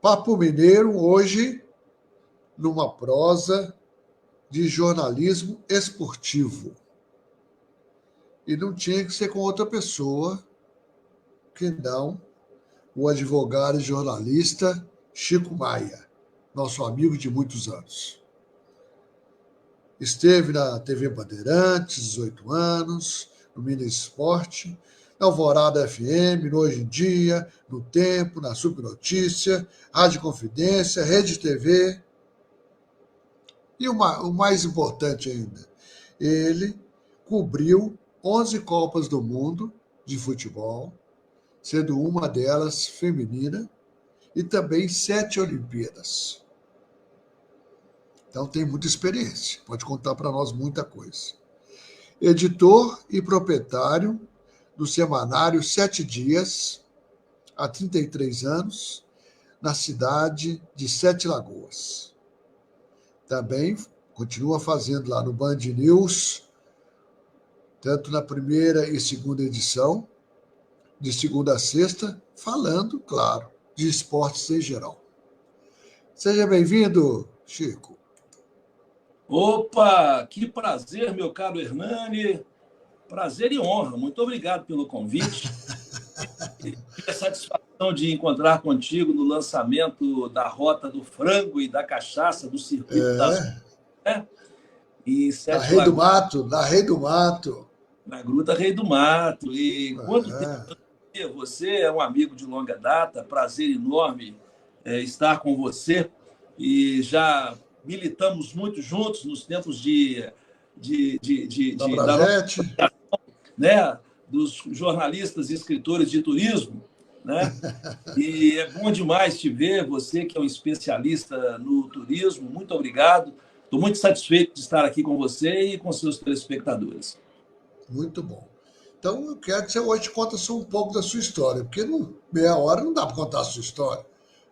Papo Mineiro, hoje, numa prosa de jornalismo esportivo. E não tinha que ser com outra pessoa que não o advogado e jornalista Chico Maia, nosso amigo de muitos anos. Esteve na TV Bandeirantes, 18 anos, no Minas Esporte, na Alvorada FM, no Hoje em Dia, no Tempo, na Subnotícia, Rádio Confidência, Rede TV. E o mais importante ainda, ele cobriu 11 Copas do Mundo de futebol, sendo uma delas feminina, e também 7 Olimpíadas. Então tem muita experiência, pode contar para nós muita coisa. Editor e proprietário do semanário 7 Dias, há 33 anos, na cidade de Sete Lagoas. Também continua fazendo lá no Band News, tanto na primeira e segunda edição, de segunda a sexta, falando, claro, de esportes em geral. Seja bem-vindo, Chico. Opa, que prazer, meu caro Hernani. Prazer e honra. Muito obrigado pelo convite. Tive a satisfação de encontrar contigo no lançamento da Rota do Frango e da Cachaça do Circuito das... Né? Em Na Rei do Mato, na Gruta Rei do Mato. E quanto tempo você é um amigo de longa data, prazer enorme estar com você. E já militamos muito juntos nos tempos da nossa, né, dos jornalistas e escritores de turismo, né? E é bom demais te ver, você que é um especialista no turismo. Muito obrigado. Estou muito satisfeito de estar aqui com você e com seus telespectadores. Muito bom. Então, eu quero que você hoje conte só um pouco da sua história, porque meia hora não dá para contar a sua história.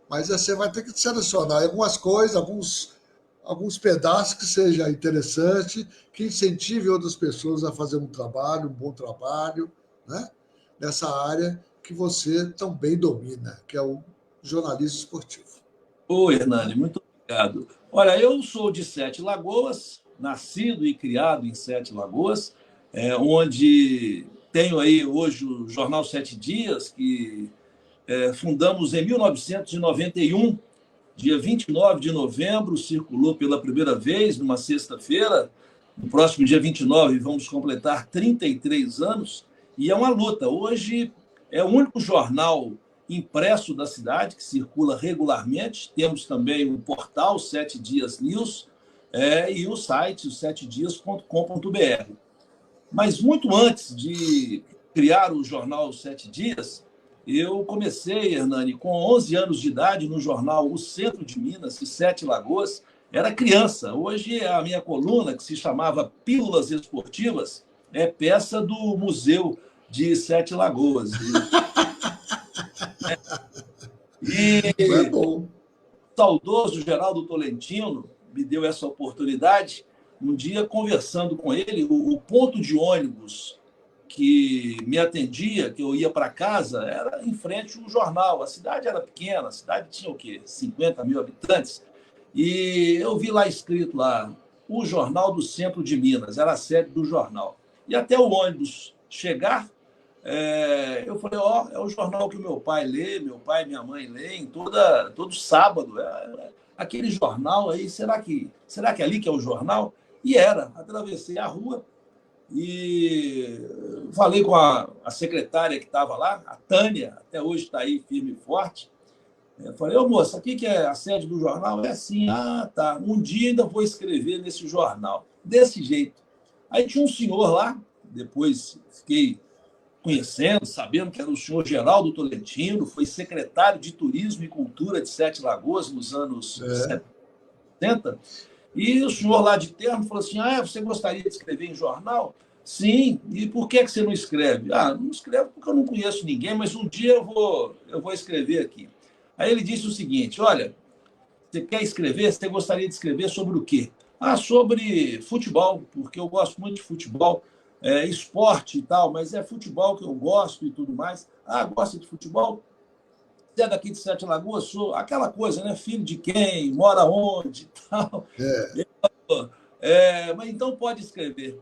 Mas você vai ter que selecionar algumas coisas, alguns pedaços que seja interessante, que incentive outras pessoas a fazer um bom trabalho, né? Nessa área que você também domina, que é o jornalismo esportivo. Ô, Hernani, muito obrigado. Olha, eu sou de Sete Lagoas, nascido e criado em Sete Lagoas, onde tenho aí hoje o Jornal 7 Dias, que fundamos em 1991, dia 29 de novembro, circulou pela primeira vez, numa sexta-feira. No próximo dia 29 vamos completar 33 anos, e é uma luta. Hoje é o único jornal impresso da cidade que circula regularmente. Temos também o portal 7 Dias News e o site, o setedias.com.br. Mas muito antes de criar o jornal 7 Dias, eu comecei, Hernani, com 11 anos de idade no jornal O Centro de Minas, de Sete Lagoas. Era criança. Hoje a minha coluna, que se chamava Pílulas Esportivas, é peça do Museu de Sete Lagoas. O saudoso Geraldo Tolentino me deu essa oportunidade. Um dia, conversando com ele, o ponto de ônibus que me atendia, que eu ia para casa, era em frente ao jornal. A cidade era pequena, a cidade tinha o quê? 50 mil habitantes. E eu vi lá escrito lá, o Jornal do Centro de Minas, era a sede do jornal. E até o ônibus chegar, eu falei, é o jornal que meu pai lê, meu pai e minha mãe leem todo sábado. Aquele jornal aí, será que é ali que é o jornal? E era. Atravessei a rua e falei com a secretária que estava lá, a Tânia, até hoje está aí firme e forte. Eu falei, moça, aqui que é a sede do jornal? É assim, tá. Um dia ainda vou escrever nesse jornal. Desse jeito. Aí tinha um senhor lá, depois fiquei conhecendo, sabendo que era o senhor Geraldo Tolentino, foi secretário de Turismo e Cultura de Sete Lagoas nos anos 70. E o senhor lá de terno falou assim, você gostaria de escrever em jornal? Sim. E por que você não escreve? Não escrevo porque eu não conheço ninguém, mas um dia eu vou escrever aqui. Aí ele disse o seguinte, olha, você quer escrever? Você gostaria de escrever sobre o quê? Sobre futebol, porque eu gosto muito de futebol, esporte e tal, mas é futebol que eu gosto e tudo mais. Gosta de futebol? você é daqui de Sete Lagoas? Sou. Aquela coisa, né? Filho de quem? Mora onde? E tal. Mas então pode escrever,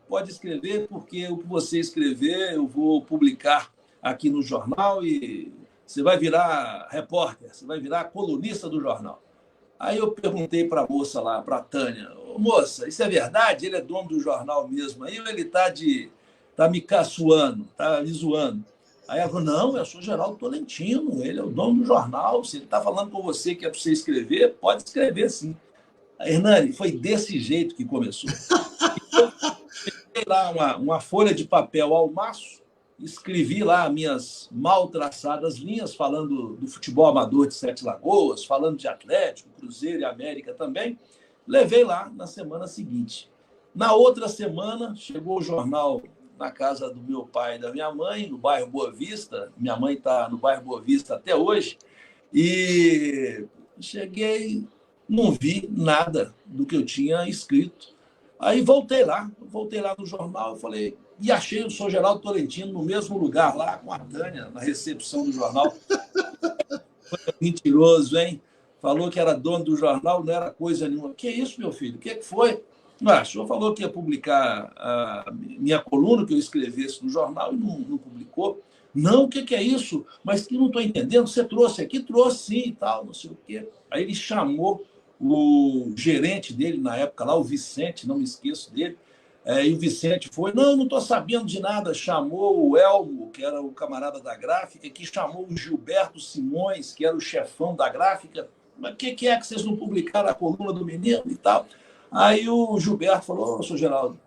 porque o que você escrever eu vou publicar aqui no jornal e você vai virar repórter, você vai virar colunista do jornal. Aí eu perguntei para a moça lá, para a Tânia, moça, isso é verdade? Ele é dono do jornal mesmo aí ou ele tá me caçoando, tá me zoando? Aí ela falou, não, eu sou Geraldo Tolentino, ele é o dono do jornal, se ele está falando com você que é para você escrever, pode escrever sim. Hernani, foi desse jeito que começou. Eu peguei lá uma folha de papel ao maço, escrevi lá minhas mal traçadas linhas, falando do futebol amador de Sete Lagoas, falando de Atlético, Cruzeiro e América também. Levei lá na semana seguinte. Na outra semana, chegou o jornal na casa do meu pai e da minha mãe, no bairro Boa Vista. Minha mãe está no bairro Boa Vista até hoje. E cheguei, não vi nada do que eu tinha escrito. Aí voltei lá no jornal e falei, e achei o Sr. Geraldo Tolentino no mesmo lugar lá com a Tânia, na recepção do jornal. Mentiroso, hein? Falou que era dono do jornal, não era coisa nenhuma. Que isso, meu filho? O que foi? O senhor falou que ia publicar a minha coluna que eu escrevesse no jornal e não publicou. Não, o que é isso? Mas que não estou entendendo. Você trouxe aqui? Trouxe sim e tal, não sei o quê. Aí ele chamou o gerente dele na época lá, o Vicente, não me esqueço dele. E o Vicente foi, não estou sabendo de nada. Chamou o Elmo, que era o camarada da gráfica, que chamou o Gilberto Simões, que era o chefão da gráfica. Mas o que é que vocês não publicaram a coluna do menino e tal? Aí o Gilberto falou, Sr. Geraldo,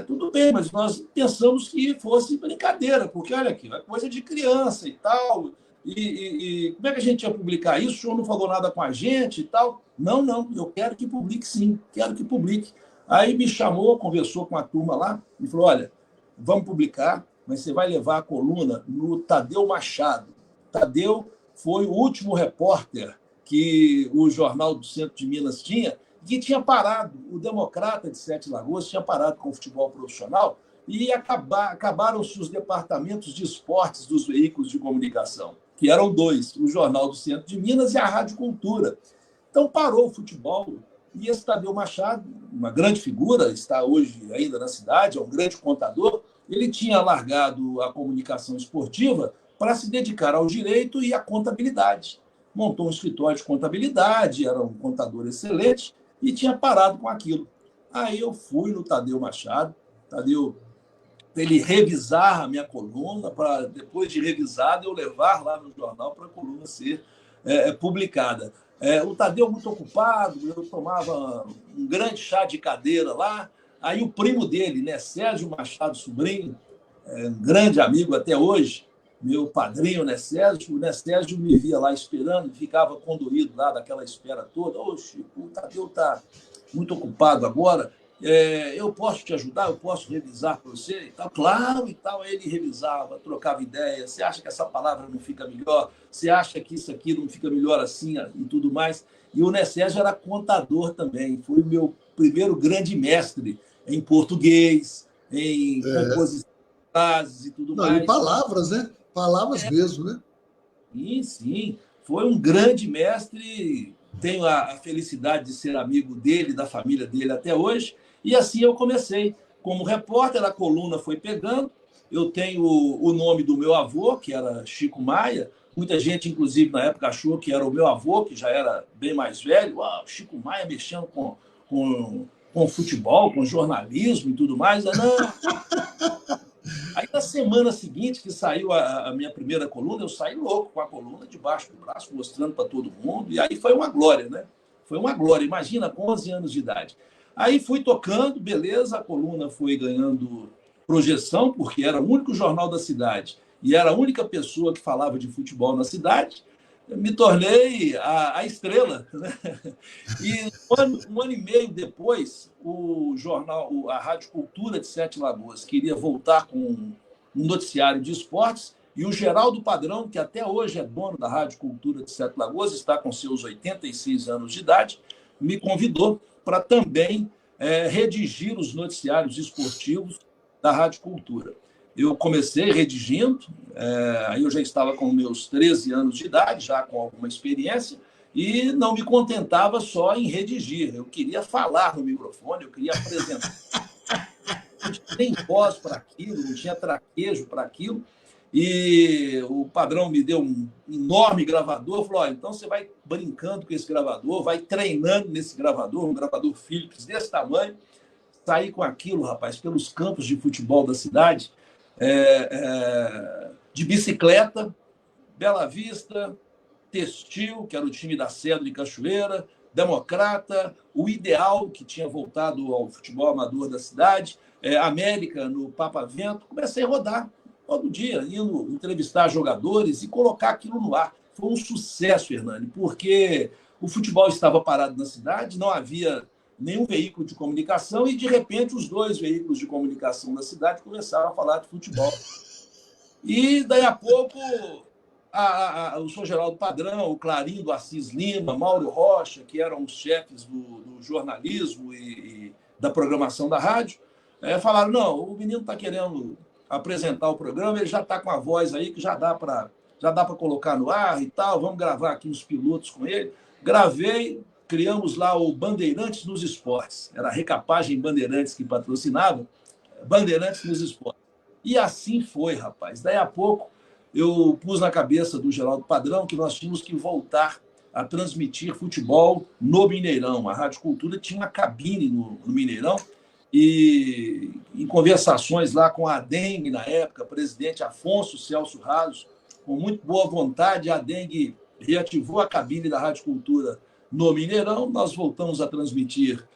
tudo bem, mas nós pensamos que fosse brincadeira, porque olha aqui, é coisa de criança e tal, e como é que a gente ia publicar isso? O senhor não falou nada com a gente e tal? Não, eu quero que publique sim, quero que publique. Aí me chamou, conversou com a turma lá e falou, olha, vamos publicar, mas você vai levar a coluna no Tadeu Machado. Tadeu foi o último repórter que o Jornal do Centro de Minas tinha, que tinha parado, o Democrata de Sete Lagoas tinha parado com o futebol profissional e acabaram-se os departamentos de esportes dos veículos de comunicação, que eram dois, o Jornal do Centro de Minas e a Rádio Cultura. Então parou o futebol e esse Tadeu Machado, uma grande figura, está hoje ainda na cidade, é um grande contador, ele tinha largado a comunicação esportiva para se dedicar ao direito e à contabilidade. Montou um escritório de contabilidade, era um contador excelente, e tinha parado com aquilo. Aí eu fui no Tadeu Machado, Tadeu, ele revisar a minha coluna, para depois de revisada eu levar lá no jornal para a coluna ser publicada. O Tadeu muito ocupado, eu tomava um grande chá de cadeira lá, aí o primo dele, né, Sérgio Machado Sobrinho, um grande amigo até hoje, meu padrinho, né, Sérgio, o Sérgio me via lá esperando, ficava condoído lá daquela espera toda. Ô, Chico, o Tadeu está muito ocupado agora, eu posso te ajudar, eu posso revisar para você e tal. Claro, e tal. Aí ele revisava, trocava ideia. Você acha que essa palavra não fica melhor? Você acha que isso aqui não fica melhor assim e tudo mais? E o Sérgio era contador também, foi o meu primeiro grande mestre em português, em composição de frases e tudo mais. E palavras, né? Palavras mesmo, né? Sim. Foi um grande mestre. Tenho a felicidade de ser amigo dele, da família dele até hoje. E assim eu comecei. Como repórter, a coluna foi pegando. Eu tenho o nome do meu avô, que era Chico Maia. Muita gente, inclusive, na época achou que era o meu avô, que já era bem mais velho. Chico Maia mexendo com futebol, com jornalismo e tudo mais. Não. Aí, na semana seguinte, que saiu a minha primeira coluna, eu saí louco com a coluna debaixo do braço, mostrando para todo mundo. E aí foi uma glória, né? Foi uma glória. Imagina, com 11 anos de idade. Aí fui tocando, beleza, a coluna foi ganhando projeção, porque era o único jornal da cidade e era a única pessoa que falava de futebol na cidade. Eu me tornei a estrela, né? E um ano e meio depois, o jornal, a Rádio Cultura de Sete Lagoas queria voltar com um noticiário de esportes e o Geraldo Padrão, que até hoje é dono da Rádio Cultura de Sete Lagoas, está com seus 86 anos de idade, me convidou para também redigir os noticiários esportivos da Rádio Cultura. eu comecei redigindo, aí eu já estava com meus 13 anos de idade, já com alguma experiência, e não me contentava só em redigir. Eu queria falar no microfone, eu queria apresentar. Não tinha nem voz para aquilo, não tinha traquejo para aquilo. E o Padrão me deu um enorme gravador, falou: olha, então você vai brincando com esse gravador, vai treinando nesse gravador, um gravador Philips desse tamanho. Saí com aquilo, rapaz, pelos campos de futebol da cidade, de bicicleta, Bela Vista, Textil, que era o time da Cedro de Cachoeira, Democrata, o Ideal, que tinha voltado ao futebol amador da cidade, América, no Papa Vento. Comecei a rodar todo dia, indo entrevistar jogadores e colocar aquilo no ar. Foi um sucesso, Hernani, porque o futebol estava parado na cidade, não havia nenhum veículo de comunicação e, de repente, os 2 veículos de comunicação da cidade começaram a falar de futebol. E, daí a pouco, o Sr. Geraldo Padrão, o Clarim do Assis Lima, Mauro Rocha, que eram os chefes do jornalismo e da programação da rádio, falaram: não, o menino está querendo apresentar o programa, ele já está com a voz aí que já dá para colocar no ar e tal, vamos gravar aqui uns pilotos com ele. Gravei, criamos lá o Bandeirantes nos Esportes. Era a Recapagem Bandeirantes que patrocinava, Bandeirantes nos Esportes. E assim foi, rapaz. Daí a pouco eu pus na cabeça do Geraldo Padrão que nós tínhamos que voltar a transmitir futebol no Mineirão. A Rádio Cultura tinha uma cabine no Mineirão e, em conversações lá com a Dengue, na época, presidente Afonso Celso Rasos, com muito boa vontade, a Dengue reativou a cabine da Rádio Cultura no Mineirão. Nós voltamos a transmitir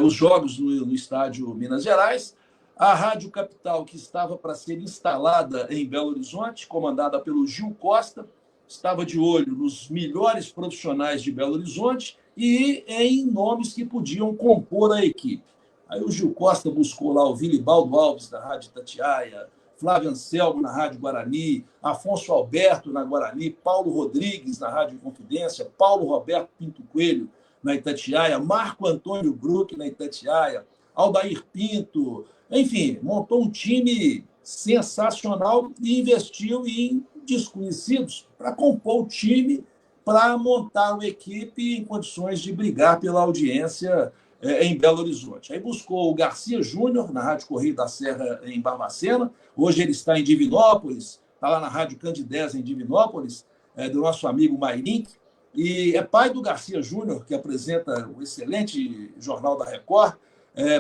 os jogos no estádio Minas Gerais. A Rádio Capital, que estava para ser instalada em Belo Horizonte, comandada pelo Gil Costa, estava de olho nos melhores profissionais de Belo Horizonte e em nomes que podiam compor a equipe. Aí o Gil Costa buscou lá o Vilibaldo Alves, da Rádio Itatiaia, Flávio Anselmo, na Rádio Guarani, Afonso Alberto, na Guarani, Paulo Rodrigues, na Rádio Confidência, Paulo Roberto Pinto Coelho, na Itatiaia, Marco Antônio Bruck, na Itatiaia, Aldair Pinto, enfim, montou um time sensacional e investiu em desconhecidos para compor o time, para montar uma equipe em condições de brigar pela audiência em Belo Horizonte. Aí buscou o Garcia Júnior, na Rádio Correio da Serra, em Barbacena. Hoje ele está em Divinópolis, está lá na Rádio Candidez, em Divinópolis, do nosso amigo Mairink, e é pai do Garcia Júnior, que apresenta o excelente Jornal da Record,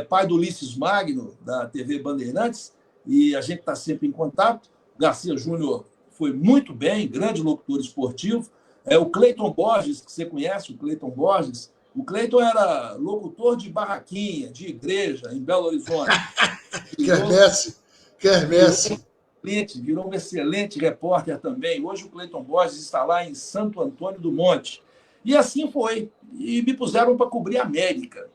pai do Ulisses Magno, da TV Bandeirantes, e a gente está sempre em contato. O Garcia Júnior foi muito bem, grande locutor esportivo. O Cleiton Borges, que você conhece, o Cleiton Borges, o Cleiton era locutor de barraquinha, de igreja, em Belo Horizonte. Quermesse. Virou um excelente repórter também. Hoje o Cleiton Borges está lá em Santo Antônio do Monte. E assim foi. E me puseram para cobrir a América.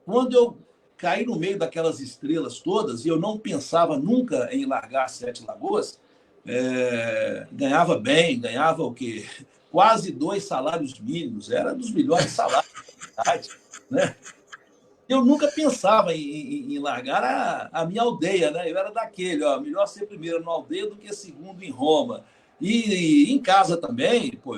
Quando eu caí no meio daquelas estrelas todas, e eu não pensava nunca em largar Sete Lagoas, ganhava bem, ganhava o quê? Quase 2 salários mínimos, era dos melhores salários da cidade, né? Eu nunca pensava em largar a minha aldeia, né? Eu era daquele, melhor ser primeiro na aldeia do que segundo em Roma. E em casa também, pô,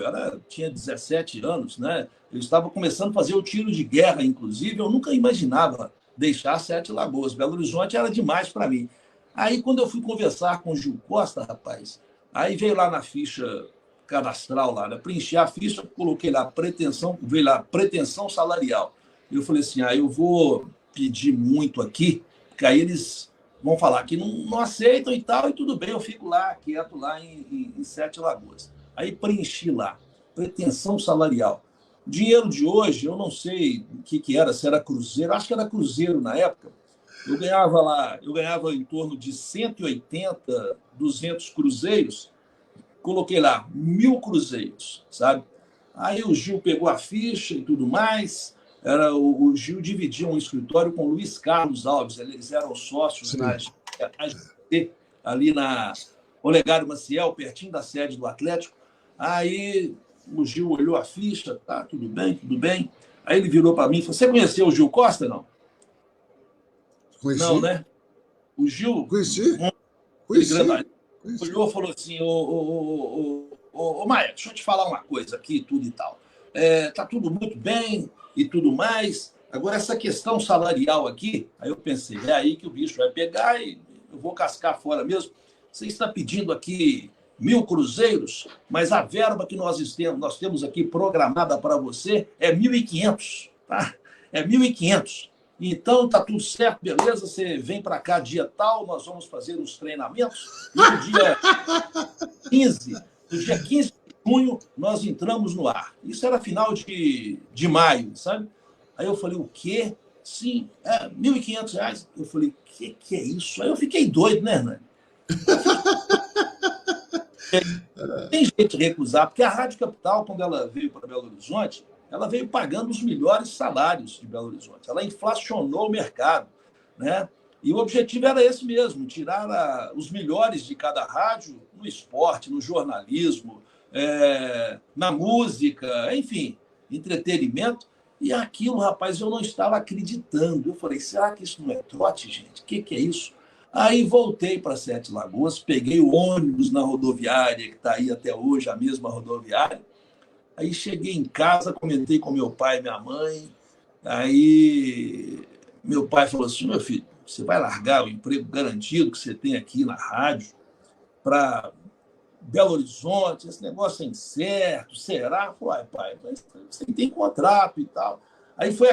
tinha 17 anos, né? Eu estava começando a fazer o tiro de guerra, inclusive, eu nunca imaginava deixar Sete Lagoas. Belo Horizonte era demais para mim. Aí, quando eu fui conversar com o Gil Costa, rapaz, aí veio lá na ficha cadastral, lá, né? Preenchi a ficha, coloquei lá veio lá pretensão salarial. Eu falei assim, eu vou pedir muito aqui, porque aí eles vão falar que não aceitam e tal, e tudo bem, eu fico lá, quieto lá em Sete Lagoas. Aí preenchi lá, pretensão salarial. Dinheiro de hoje, eu não sei o que era, se era cruzeiro, acho que era cruzeiro na época. Eu ganhava em torno de 180, 200 cruzeiros, coloquei lá 1.000 cruzeiros, sabe? Aí o Gil pegou a ficha e tudo mais. O Gil dividia um escritório com o Luiz Carlos Alves, eles eram sócios na AGT, ali na Olegário Maciel, pertinho da sede do Atlético. Aí o Gil olhou a ficha, tá, tudo bem, tudo bem. Aí ele virou para mim e falou: você conheceu o Gil Costa, não? Conheci. Não, né? O Gil... Conheci. aquele Conheci. grandalhão, olhou e falou assim, Maia, deixa eu te falar uma coisa aqui, tudo e tal. Tá tudo muito bem e tudo mais. Agora, essa questão salarial aqui, aí eu pensei, é aí que o bicho vai pegar e eu vou cascar fora mesmo. Você está pedindo aqui 1.000 cruzeiros, mas a verba que nós temos aqui programada para você é 1.500, tá? É 1.500. Então, tá tudo certo, beleza? Você vem para cá dia tal, nós vamos fazer os treinamentos e no dia 15 de junho, nós entramos no ar. Isso era final de maio, sabe? Aí eu falei, o quê? Sim, R$ 1.500. Eu falei, que é isso? Aí eu fiquei doido, né, Hernani? Tem jeito de recusar, porque a Rádio Capital, quando ela veio para Belo Horizonte, ela veio pagando os melhores salários de Belo Horizonte. Ela inflacionou o mercado, né? E o objetivo era esse mesmo, tirar os melhores de cada rádio no esporte, no jornalismo, na música, enfim, entretenimento. E aquilo, rapaz, eu não estava acreditando. Eu falei, será que isso não é trote, gente? O que é isso? Aí voltei para Sete Lagoas, peguei o ônibus na rodoviária, que está aí até hoje, a mesma rodoviária. Aí cheguei em casa, comentei com meu pai e minha mãe. Aí meu pai falou assim, meu filho, você vai largar o emprego garantido que você tem aqui na rádio para Belo Horizonte? Esse negócio é incerto, será? Eu falei, pai, mas você tem contrato e tal. Aí foi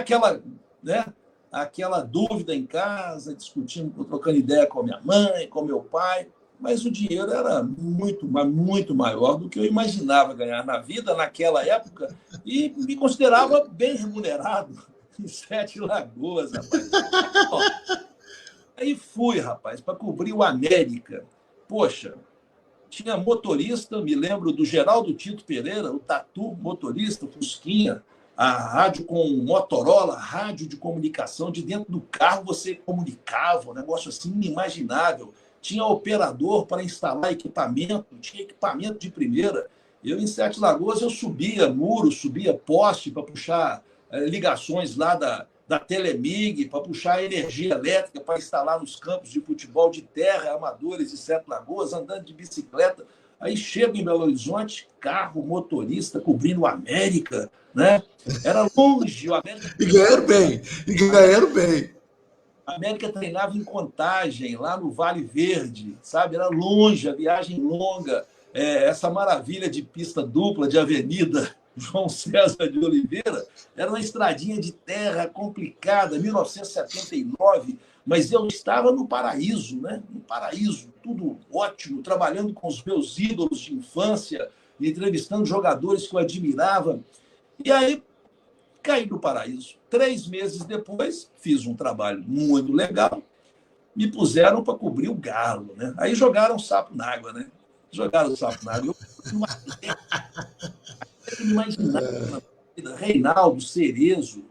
né, aquela dúvida em casa, discutindo, trocando ideia com a minha mãe, com meu pai, mas o dinheiro era muito, muito maior do que eu imaginava ganhar na vida naquela época e me considerava bem remunerado em Sete Lagoas, rapaz. Aí fui, rapaz, para cobrir o América. Poxa, tinha motorista, me lembro do Geraldo Tito Pereira, o Tatu, motorista, Fusquinha, a rádio com Motorola, rádio de comunicação, de dentro do carro você comunicava, um negócio assim inimaginável. Tinha operador para instalar equipamento, tinha equipamento de primeira. Eu, em Sete Lagoas, eu subia muro, subia poste para puxar ligações lá da Telemig, para puxar energia elétrica, para instalar nos campos de futebol de terra, amadores de Sete Lagoas, andando de bicicleta. Aí chego em Belo Horizonte, carro, motorista, cobrindo o América, né? Era longe, o América. E ganharam bem, e ganharam bem. A América treinava em Contagem, lá no Vale Verde, sabe? Era longe, a viagem longa, essa maravilha de pista dupla, de avenida João César de Oliveira, era uma estradinha de terra complicada, 1979, mas eu estava no paraíso, né? No paraíso, tudo ótimo, trabalhando com os meus ídolos de infância, entrevistando jogadores que eu admirava. E aí caí no paraíso. 3 meses depois, fiz um trabalho muito legal, me puseram para cobrir o Galo, né? Aí jogaram o sapo na água, né? Jogaram o sapo na água. Eu não imaginava na vida. Reinaldo, Cerezo,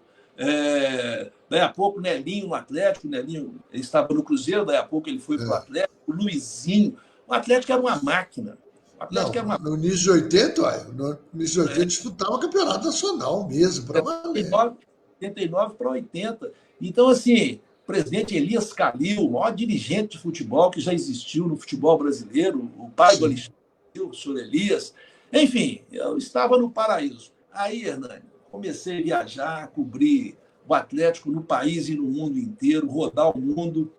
daí a pouco Nelinho no Atlético, Nelinho estava no Cruzeiro, daí a pouco ele foi para o Atlético, o Luizinho. O Atlético era uma máquina. Não, no início de 80, no início de 80 disputava o campeonato nacional mesmo, para valer. 79 para 80. Então, assim, o presidente Elias Calil, o maior dirigente de futebol que já existiu no futebol brasileiro, o pai do Alexandre, o senhor Elias. Enfim, eu estava no paraíso. Aí, Hernani, comecei a viajar, cobrir o Atlético no país e no mundo inteiro, rodar o mundo.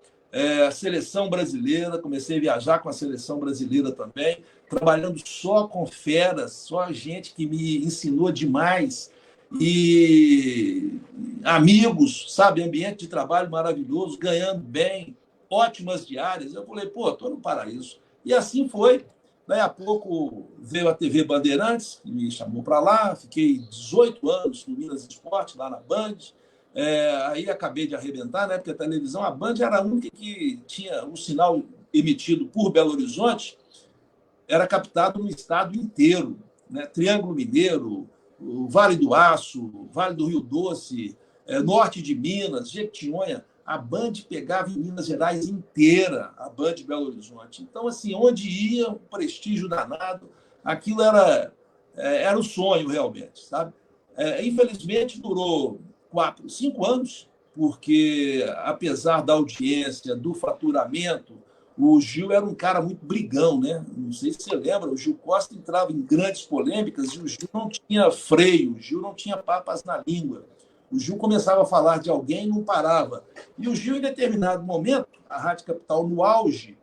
A seleção brasileira, comecei a viajar com a seleção brasileira também, trabalhando só com feras, só gente que me ensinou demais. E amigos, sabe, ambiente de trabalho maravilhoso, ganhando bem, ótimas diárias. Eu falei, pô, estou no paraíso. E assim foi. Daí a pouco veio a TV Bandeirantes, que me chamou para lá, fiquei 18 anos no Minas Esporte, lá na Band. Aí acabei de arrebentar, né? Porque a televisão, a Band era a única que tinha um sinal emitido por Belo Horizonte, era captado no estado inteiro, né? Triângulo Mineiro, o Vale do Aço, Vale do Rio Doce, norte de Minas, Jequitinhonha. A Band pegava em Minas Gerais inteira, a Band Belo Horizonte. Então, assim, onde ia, um prestígio danado, aquilo era o sonho, realmente, sabe? Infelizmente, durou 4, 5 anos, porque, apesar da audiência, do faturamento, O Gil era um cara muito brigão, né? Não sei se você lembra, o Gil Costa entrava em grandes polêmicas e o Gil não tinha freio, o Gil não tinha papas na língua. O Gil começava a falar de alguém e não parava. E o Gil, em determinado momento, a Rádio Capital no auge,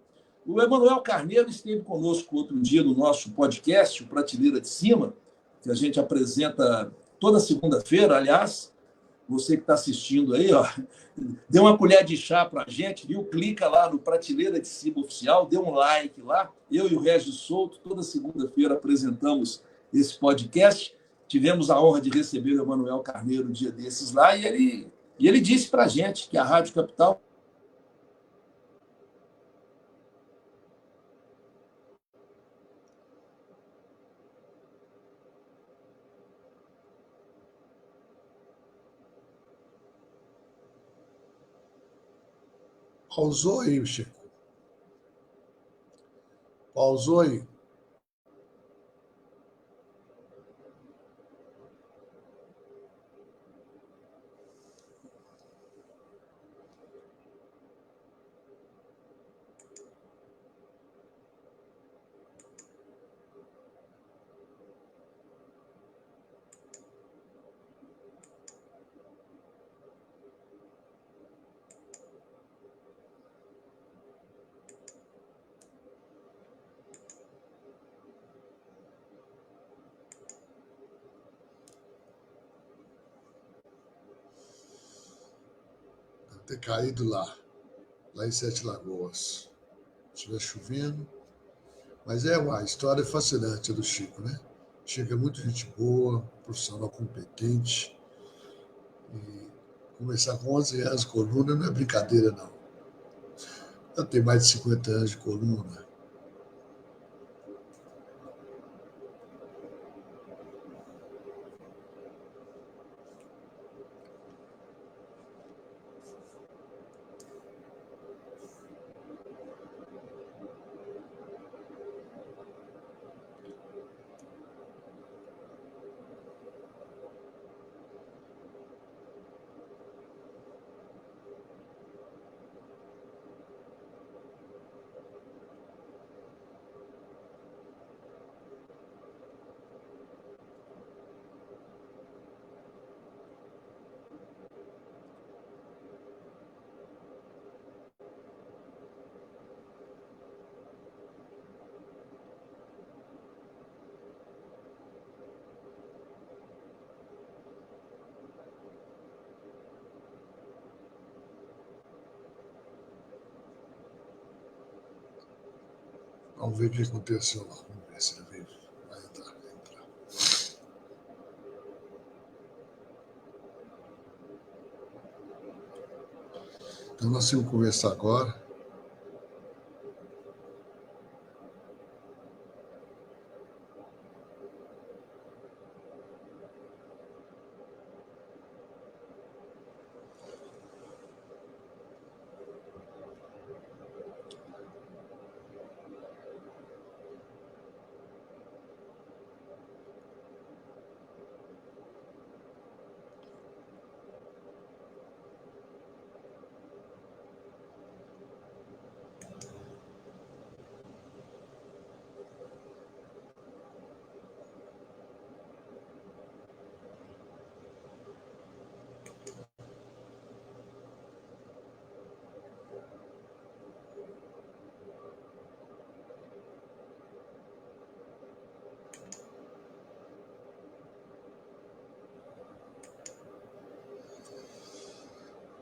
o Emanuel Carneiro esteve conosco outro dia no nosso podcast, o Prateleira de Cima, que a gente apresenta toda segunda-feira, aliás. Você que está assistindo aí, ó, dê uma colher de chá para a gente, viu? Clica lá no Prateleira de Cima Oficial, dê um like lá. Eu e o Regis Souto, toda segunda-feira, apresentamos esse podcast. Tivemos a honra de receber o Emanuel Carneiro um dia desses lá, e ele disse para a gente que a Rádio Capital. Pausou aí, Chico. Pausou aí. Deve ter caído lá em Sete Lagoas. Se estiver chovendo. Mas é uma história fascinante do Chico, né? Chico é muito gente boa, profissional competente. E começar com 11 anos de coluna não é brincadeira, não. Eu tenho mais de 50 anos de coluna. Vamos ver o que aconteceu lá. Vamos ver se ele vai entrar. Então nós vamos conversar agora.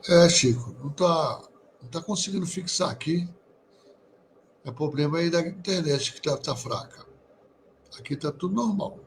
É, Chico, não tá conseguindo fixar aqui. É problema aí da internet que tá fraca. Aqui tá tudo normal.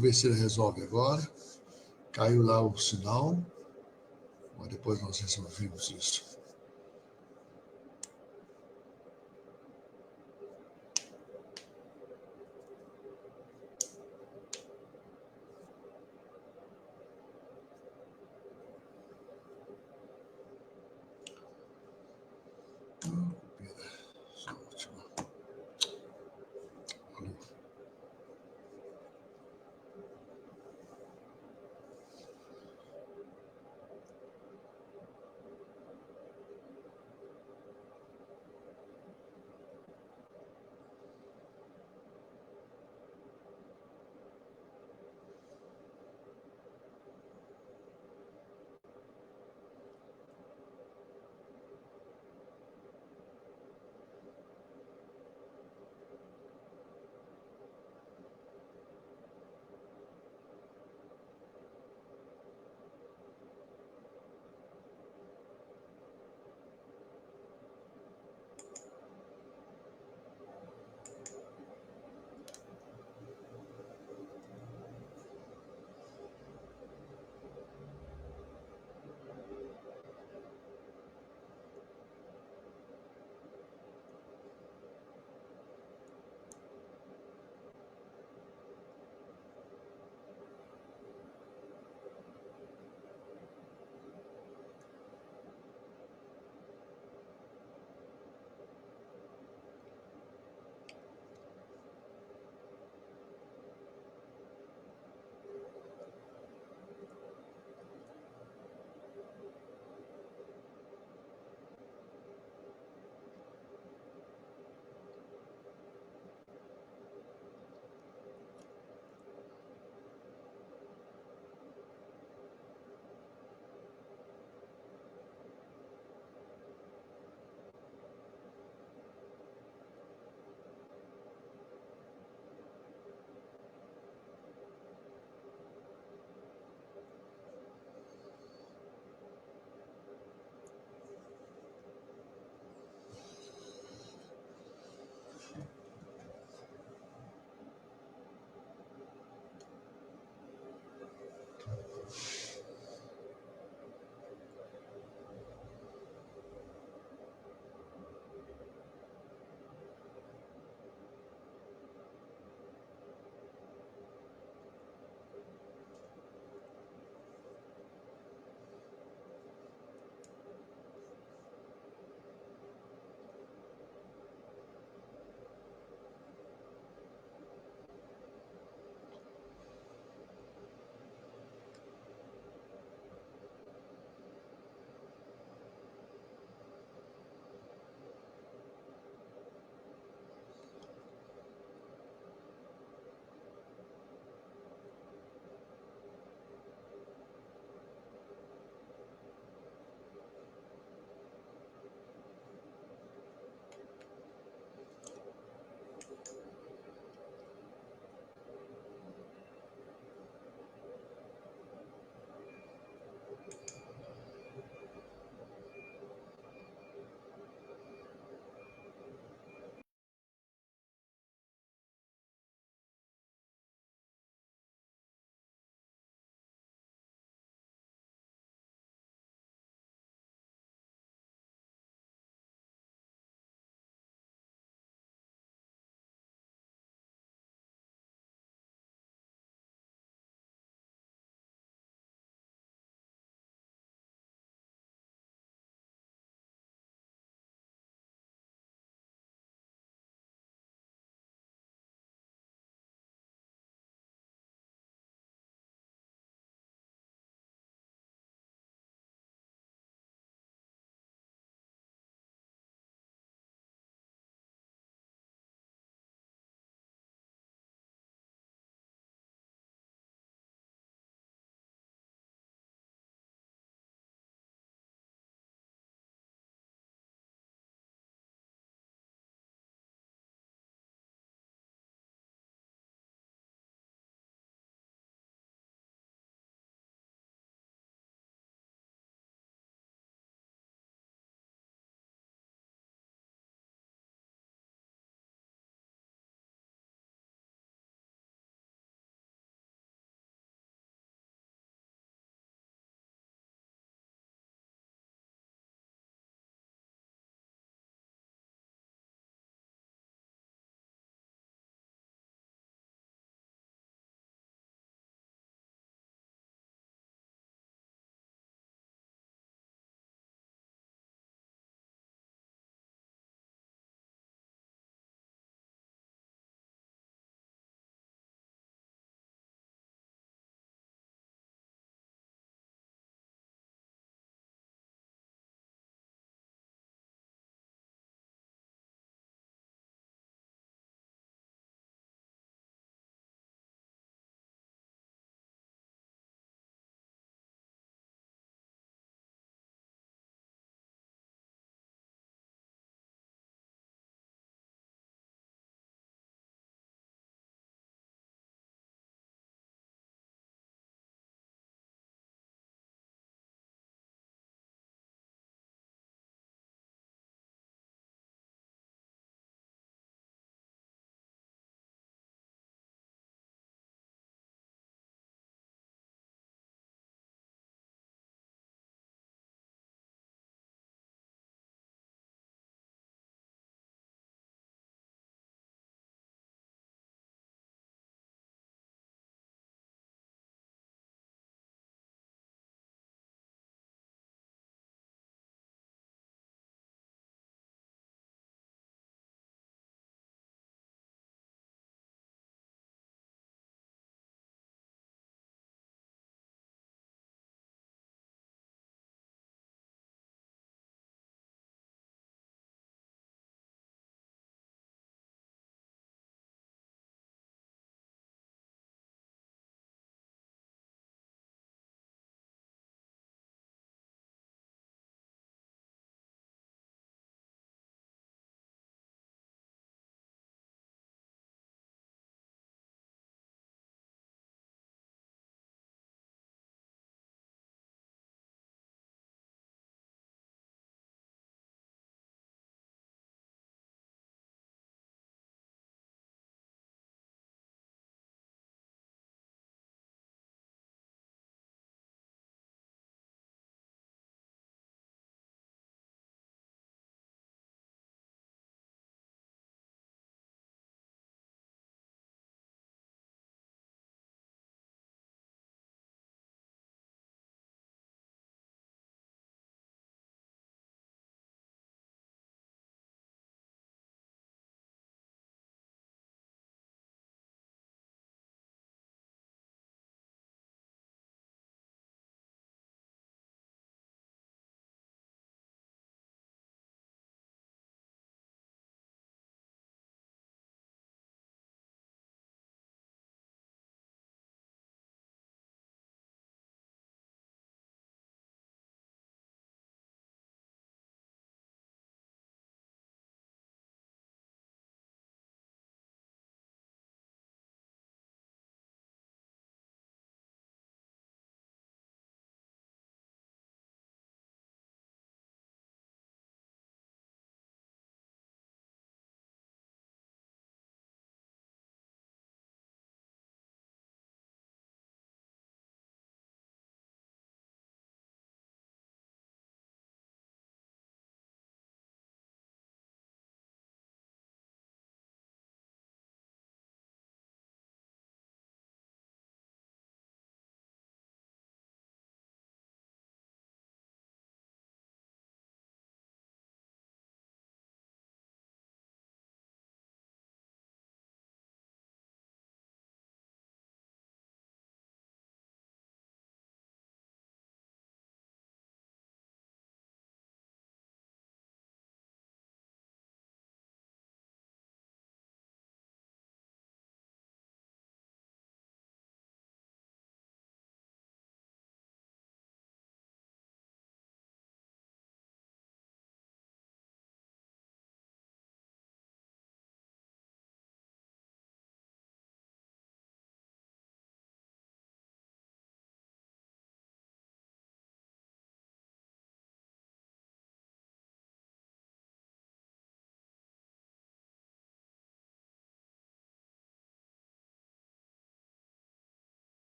Vamos ver se ele resolve agora. Caiu lá o sinal. Mas depois nós resolvemos isso.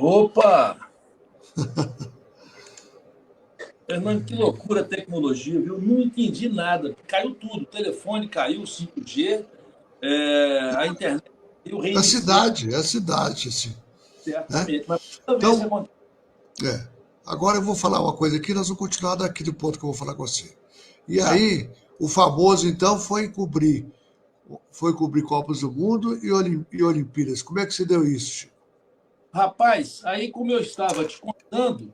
Opa! Fernando, que loucura a tecnologia, viu? Não entendi nada. Caiu tudo. O telefone caiu, o 5G, a internet caiu, reiniciei É a cidade, assim, né? certamente. Mas toda vez que Então, acontece. é. Agora eu vou falar uma coisa aqui, nós vamos continuar daqui do ponto que eu vou falar com você. E Tá. aí, o famoso, então, foi cobrir Copas do Mundo e Olimpíadas. Como é que você deu isso, Chico? Rapaz, aí como eu estava te contando,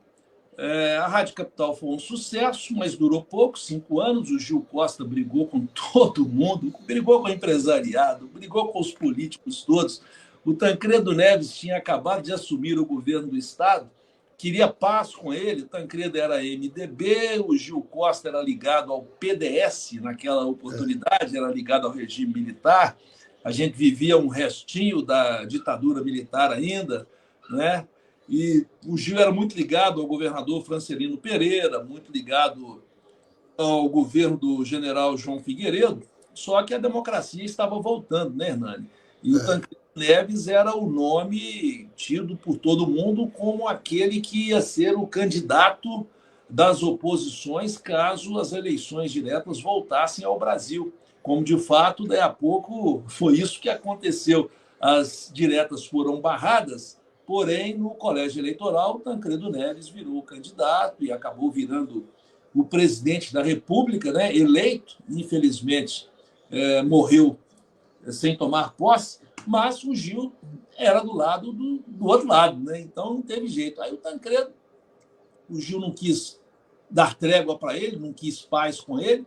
a Rádio Capital foi um sucesso, mas durou pouco, 5 anos. O Gil Costa brigou com todo mundo, brigou com o empresariado, brigou com os políticos todos. O Tancredo Neves tinha acabado de assumir o governo do Estado, queria paz com ele. O Tancredo era MDB, o Gil Costa era ligado ao PDS naquela oportunidade, era ligado ao regime militar. A gente vivia um restinho da ditadura militar ainda, né? E o Gil era muito ligado ao governador Francelino Pereira, muito ligado ao governo do general João Figueiredo, só que a democracia estava voltando, né, Hernani? E o É, Tancredo Neves era o nome tido por todo mundo como aquele que ia ser o candidato das oposições caso as eleições diretas voltassem ao Brasil. Como de fato, daí a pouco foi isso que aconteceu. As diretas foram barradas, porém, no colégio eleitoral, Tancredo Neves virou candidato e acabou virando o presidente da República, né, eleito, infelizmente, morreu sem tomar posse, mas o Gil era do lado do outro lado, né? Então não teve jeito. Aí o Tancredo, o Gil não quis dar trégua para ele, não quis paz com ele.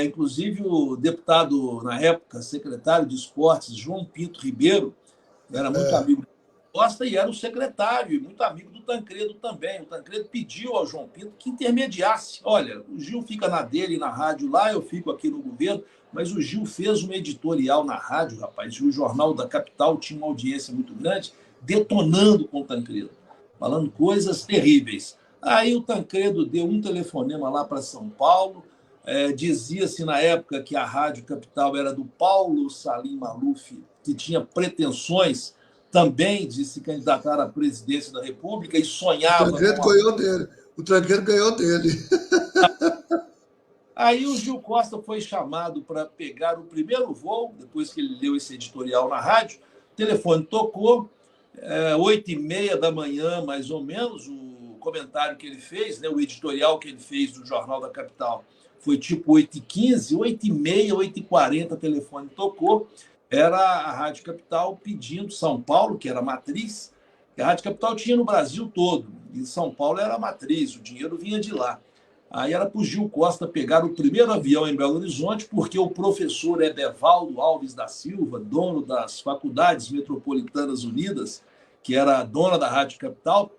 Inclusive o deputado, na época, secretário de Esportes, João Pinto Ribeiro, era muito amigo Costa e era o secretário, e muito amigo do Tancredo também. O Tancredo pediu ao João Pinto que intermediasse. Olha, o Gil fica na dele, na rádio lá, eu fico aqui no governo, mas o Gil fez um editorial na rádio, rapaz, e o Jornal da Capital tinha uma audiência muito grande, detonando com o Tancredo, falando coisas terríveis. Aí o Tancredo deu um telefonema lá para São Paulo, dizia-se na época que a Rádio Capital era do Paulo Salim Maluf, que tinha pretensões também de se candidatar à presidência da República e o sonhava Tancredo com a. ganhou dele. O Tancredo ganhou dele. Aí o Gil Costa foi chamado para pegar o primeiro voo, depois que ele leu esse editorial na rádio. O telefone tocou, 8h30 da manhã, mais ou menos, o comentário que ele fez, né, o editorial que ele fez do Jornal da Capital, foi tipo 8h15, 8h30, 8h40, o telefone tocou. Era a Rádio Capital pedindo, São Paulo, que era a matriz, que a Rádio Capital tinha no Brasil todo, e São Paulo era a matriz, o dinheiro vinha de lá. Aí era para o Gil Costa pegar o primeiro avião em Belo Horizonte, porque o professor Edevaldo Alves da Silva, dono das Faculdades Metropolitanas Unidas, que era a dona da Rádio Capital,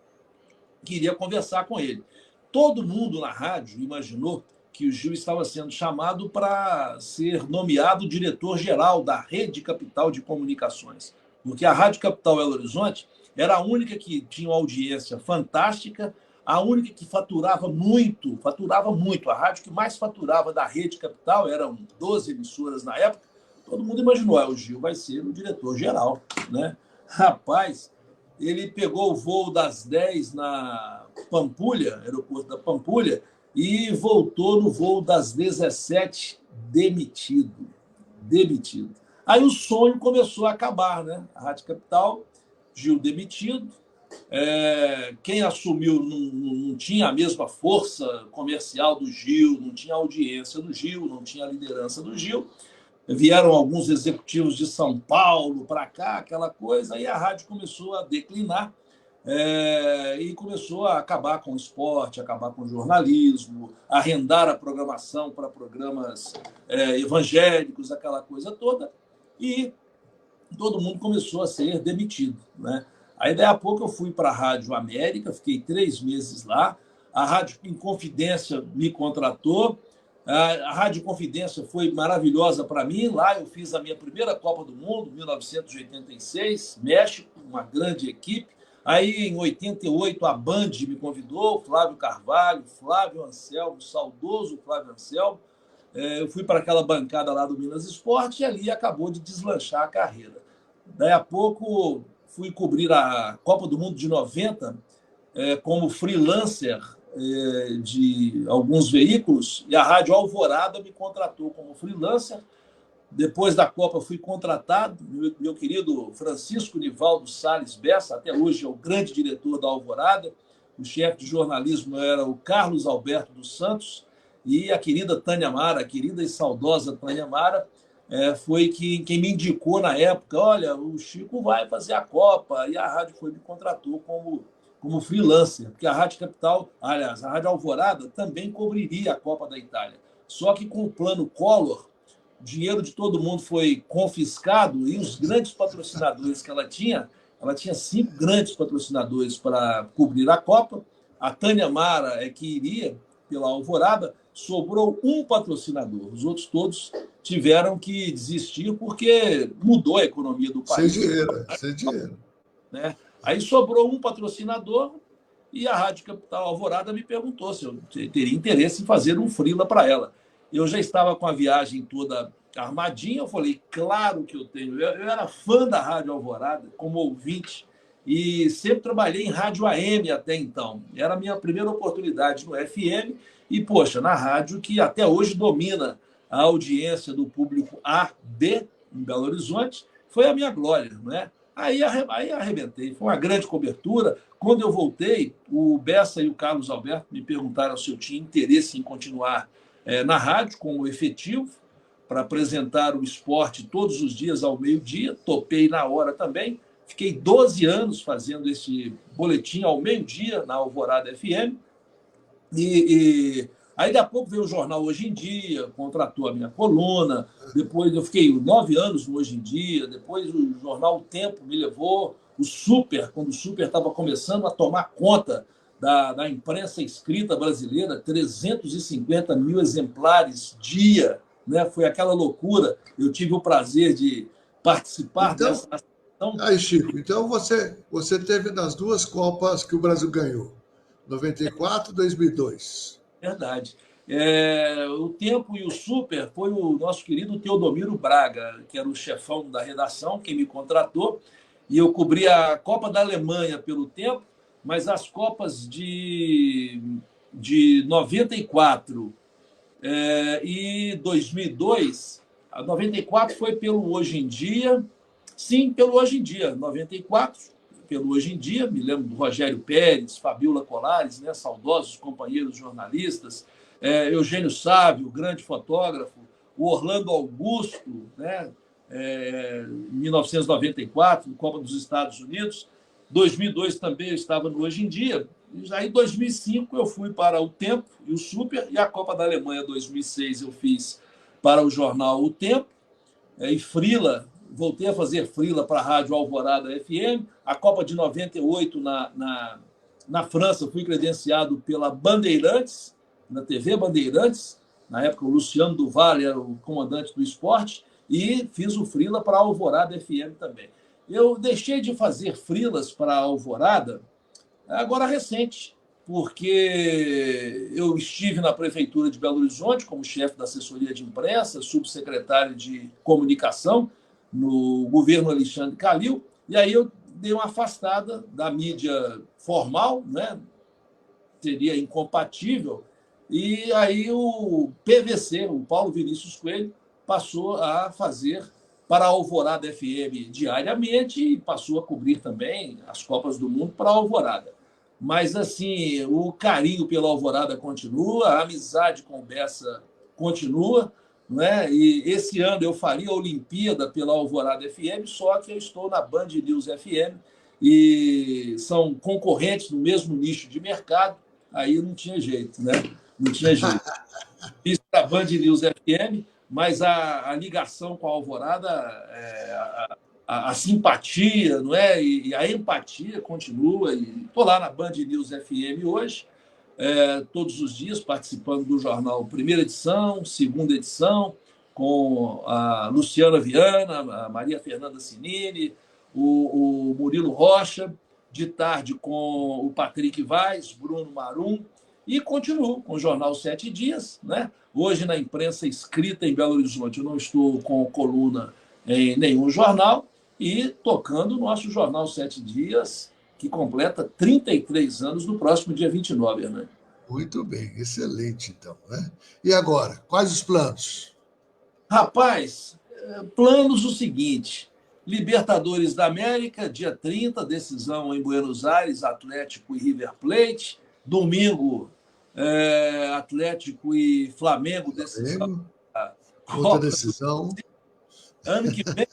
queria conversar com ele. Todo mundo na rádio imaginou que o Gil estava sendo chamado para ser nomeado diretor-geral da Rede Capital de Comunicações, porque a Rádio Capital Belo Horizonte era a única que tinha uma audiência fantástica, a única que faturava muito, faturava muito. A rádio que mais faturava da Rede Capital, eram 12 emissoras na época. Todo mundo imaginou, o Gil vai ser o diretor-geral, né? Rapaz, ele pegou o voo das 10 na Pampulha, aeroporto da Pampulha, e voltou no voo das 17 demitido. Demitido. Aí o sonho começou a acabar, né? A Rádio Capital, Gil demitido. Quem assumiu não tinha a mesma força comercial do Gil, não tinha audiência do Gil, não tinha liderança do Gil. Vieram alguns executivos de São Paulo para cá, aquela coisa, e a rádio começou a declinar, e começou a acabar com o esporte, acabar com o jornalismo, arrendar a programação para programas evangélicos, aquela coisa toda, e todo mundo começou a ser demitido, né? Aí, daí a pouco, eu fui para a Rádio América, fiquei 3 meses lá. A Rádio Inconfidência me contratou. A Rádio Confidência foi maravilhosa para mim. Lá eu fiz a minha primeira Copa do Mundo, 1986, México, uma grande equipe. Aí, em 88, a Band me convidou, Flávio Carvalho, Flávio Anselmo, saudoso Flávio Anselmo. Eu fui para aquela bancada lá do Minas Esporte e ali acabou de deslanchar a carreira. Daí a pouco fui cobrir a Copa do Mundo de 90 como freelancer de alguns veículos, e a Rádio Alvorada me contratou como freelancer. Depois da Copa, fui contratado. Meu querido Francisco Nivaldo Salles Bessa, até hoje é o grande diretor da Alvorada. O chefe de jornalismo era o Carlos Alberto dos Santos. E a querida Tânia Mara, a querida e saudosa Tânia Mara, foi quem me indicou na época: olha, o Chico vai fazer a Copa. E a rádio me contratou como freelancer, porque a Rádio Capital, aliás, a Rádio Alvorada também cobriria a Copa da Itália. Só que com o plano Collor, o dinheiro de todo mundo foi confiscado e os grandes patrocinadores que ela tinha 5 grandes patrocinadores para cobrir a Copa. A Tânia Mara é que iria pela Alvorada, sobrou um patrocinador. Os outros todos tiveram que desistir porque mudou a economia do país. Sem dinheiro. Né? Aí sobrou um patrocinador e a Rádio Capital Alvorada me perguntou se eu teria interesse em fazer um freela para ela. Eu já estava com a viagem toda armadinha, eu falei, claro que eu tenho. Eu era fã da Rádio Alvorada, como ouvinte, e sempre trabalhei em rádio AM até então. Era a minha primeira oportunidade no FM, e, poxa, na rádio que até hoje domina a audiência do público A, B, em Belo Horizonte, foi a minha glória, não é? Aí arrebentei, foi uma grande cobertura. Quando eu voltei, o Bessa e o Carlos Alberto me perguntaram se eu tinha interesse em continuar na rádio como efetivo, para apresentar o esporte todos os dias ao meio-dia. Topei na hora também. Fiquei 12 anos fazendo esse boletim ao meio-dia na Alvorada FM. E aí, daqui a pouco, veio o jornal Hoje em Dia, contratou a minha coluna. Depois eu fiquei 9 anos no Hoje em Dia. Depois o jornal O Tempo me levou. O Super, quando o Super estava começando a tomar conta da imprensa escrita brasileira, 350 mil exemplares dia, né? Foi aquela loucura. Eu tive o prazer de participar dessa ação. Aí, Chico, então você teve nas 2 Copas que o Brasil ganhou, 94 e 2002. Verdade. O Tempo e o Super foi o nosso querido Teodomiro Braga, que era o chefão da redação, quem me contratou, e eu cobri a Copa da Alemanha pelo Tempo, mas as Copas de 94 e 2002, a 94 foi pelo Hoje em Dia, sim, pelo Hoje em Dia, 94, pelo Hoje em Dia, me lembro do Rogério Pérez, Fabiola Colares, né, saudosos companheiros jornalistas, Eugênio Sávio, grande fotógrafo, o Orlando Augusto, né, em 1994, Copa dos Estados Unidos. 2002 também eu estava no Hoje em Dia. E aí, em 2005, eu fui para o Tempo e o Super, e a Copa da Alemanha 2006 eu fiz para o jornal O Tempo, e freela, voltei a fazer freela para a Rádio Alvorada FM. A Copa de 98 na França, fui credenciado pela Bandeirantes, na TV Bandeirantes. Na época, o Luciano Duval era o comandante do esporte, e fiz o freela para a Alvorada FM também. Eu deixei de fazer freelas para a Alvorada agora recente, porque eu estive na Prefeitura de Belo Horizonte como chefe da assessoria de imprensa, subsecretário de comunicação no governo Alexandre Calil, e aí eu dei uma afastada da mídia formal, né? Seria incompatível, e aí o PVC, o Paulo Vinícius Coelho, passou a fazer para a Alvorada FM diariamente e passou a cobrir também as Copas do Mundo para a Alvorada. Mas, assim, o carinho pela Alvorada continua, a amizade com o Bessa continua, né? E esse ano eu faria a Olimpíada pela Alvorada FM, só que eu estou na Band News FM e são concorrentes no mesmo nicho de mercado, aí não tinha jeito, né? Não tinha jeito. Fiz para a Band News FM, mas a ligação com a Alvorada, a simpatia, não é? E a empatia continua. Estou lá na Band News FM hoje, todos os dias, participando do jornal Primeira Edição, Segunda Edição, com a Luciana Viana, a Maria Fernanda Sinini, o Murilo Rocha, de tarde com o Patrick Vaz, Bruno Marum, e continuo com o Jornal 7 Dias, né? Hoje, na imprensa escrita em Belo Horizonte, eu não estou com coluna em nenhum jornal, e tocando o nosso Jornal 7 Dias, que completa 33 anos no próximo dia 29, Hernani. Muito bem, excelente, então, né? E agora, quais os planos? Rapaz, planos o seguinte: Libertadores da América, dia 30, decisão em Buenos Aires, Atlético e River Plate. Domingo, Atlético e Flamengo, decisão Flamengo, da outra Copa. decisão. Ano que vem,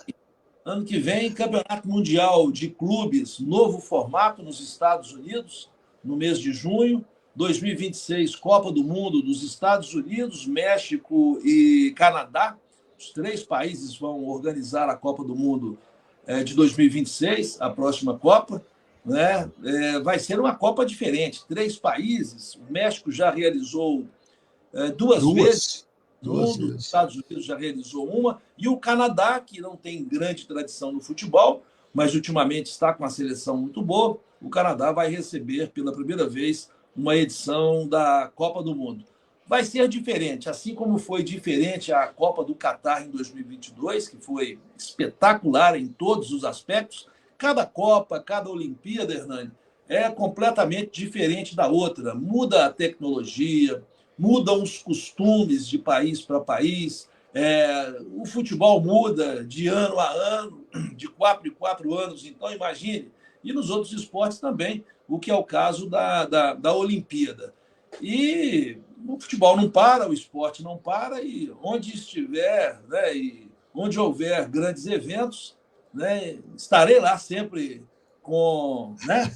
ano que vem, Campeonato Mundial de Clubes, novo formato nos Estados Unidos, no mês de junho. 2026, Copa do Mundo dos Estados Unidos, México e Canadá. Os três países vão organizar a Copa do Mundo de 2026, a próxima Copa. Né? Vai ser uma Copa diferente. Três países. O México já realizou duas vezes Duas os vezes. Estados Unidos já realizou uma, e o Canadá, que não tem grande tradição no futebol, mas ultimamente está com uma seleção muito boa, o Canadá vai receber pela primeira vez uma edição da Copa do Mundo. Vai ser diferente, assim como foi diferente a Copa do Catar em 2022, que foi espetacular em todos os aspectos. Cada Copa, cada Olimpíada, Hernani, é completamente diferente da outra. Muda a tecnologia, mudam os costumes de país para país, o futebol muda de ano a ano, de 4 em 4 anos, então imagine. E nos outros esportes também, o que é o caso da Olimpíada. E o futebol não para, o esporte não para, e onde estiver, né, e onde houver grandes eventos, né, estarei lá sempre com, né,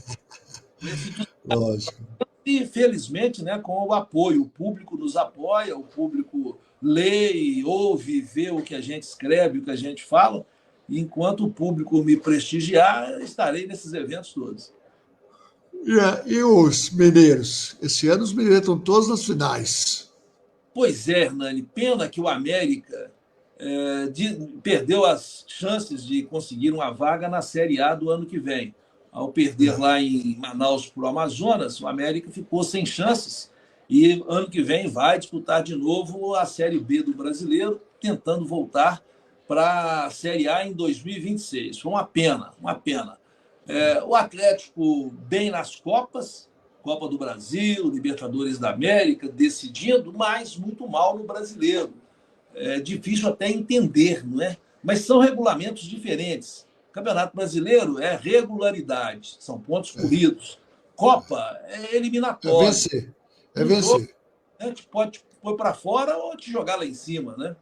esse Lógico. e, felizmente, né, com o apoio. O público nos apoia, o público lê, ouve, vê o que a gente escreve, o que a gente fala. E enquanto o público me prestigiar, estarei nesses eventos todos. E os mineiros? Esse ano os mineiros estão todos nas finais. Pois é, Hernani, pena que o América perdeu as chances de conseguir uma vaga na Série A do ano que vem. Ao perder lá em Manaus para o Amazonas, o América ficou sem chances e ano que vem vai disputar de novo a Série B do Brasileiro, tentando voltar para a Série A em 2026. Foi uma pena, uma pena. O Atlético bem nas Copas, Copa do Brasil, Libertadores da América, decidindo, mas muito mal no Brasileiro. É difícil até entender, não é? Mas são regulamentos diferentes. Campeonato Brasileiro é regularidade, são pontos corridos. Copa é É eliminatório. vencer. É Um jogo, vencer. né, te pode pôr para fora ou te jogar lá em cima, né?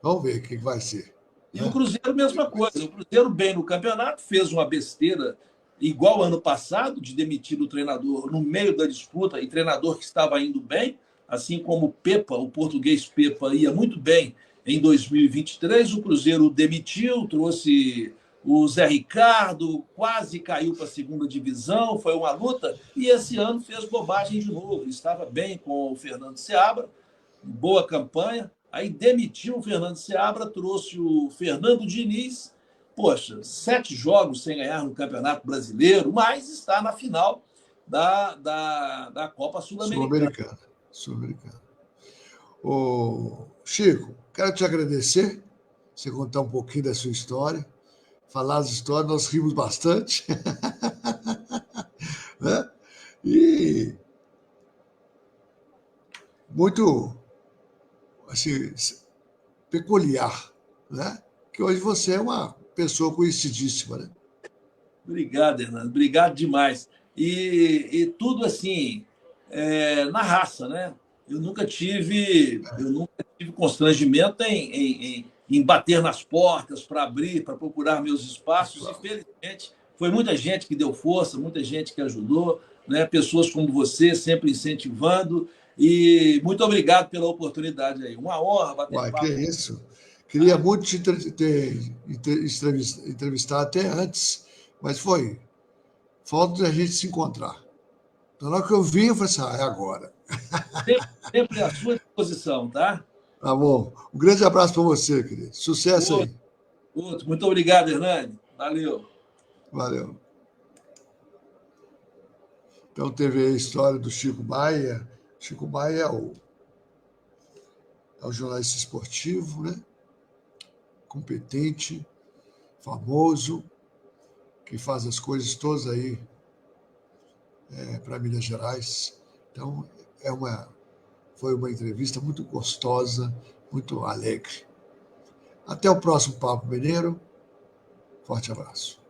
Vamos ver o que vai ser. E o Né? Cruzeiro, mesma coisa. O Cruzeiro, bem no campeonato, fez uma besteira igual ano passado, de demitir o treinador no meio da disputa, e treinador que estava indo bem, assim como o Pepa, o português Pepa, ia muito bem em 2023. O Cruzeiro demitiu, trouxe o Zé Ricardo, quase caiu para a segunda divisão, foi uma luta, e esse ano fez bobagem de novo. Estava bem com o Fernando Seabra, boa campanha. Aí demitiu o Fernando Seabra, trouxe o Fernando Diniz. Poxa, 7 jogos sem ganhar no Campeonato Brasileiro, mas está na final da Copa Sul-Americana. Sul-Americana. Sul-Americana. Ô, Chico, quero te agradecer, você contar um pouquinho da sua história, falar as histórias, nós rimos bastante. Né? E muito assim, peculiar, né? Que hoje você é uma pessoa conhecidíssima, né? Obrigado, Hernando. Obrigado demais. E tudo assim, na raça, né? Eu nunca tive constrangimento em bater nas portas para abrir, para procurar meus espaços. E, felizmente, foi muita gente que deu força, muita gente que ajudou, né? Pessoas como você, sempre incentivando. E muito obrigado pela oportunidade aí. Uma honra bater Uai, que papo. isso. Queria muito te entrevistar até antes, mas foi falta de a gente se encontrar. Então, na hora que eu vim, eu falei assim, é agora. Sempre à sua disposição, tá? Tá bom. Um grande abraço para você, querido. Sucesso Outro, aí. outro. Muito obrigado, Hernani. Valeu. Valeu. Então, teve a história do Chico Maia. Chico Maia é o jornalista esportivo, né? Competente, famoso, que faz as coisas todas aí para Minas Gerais. Então, foi uma entrevista muito gostosa, muito alegre. Até o próximo Papo Mineiro. Forte abraço.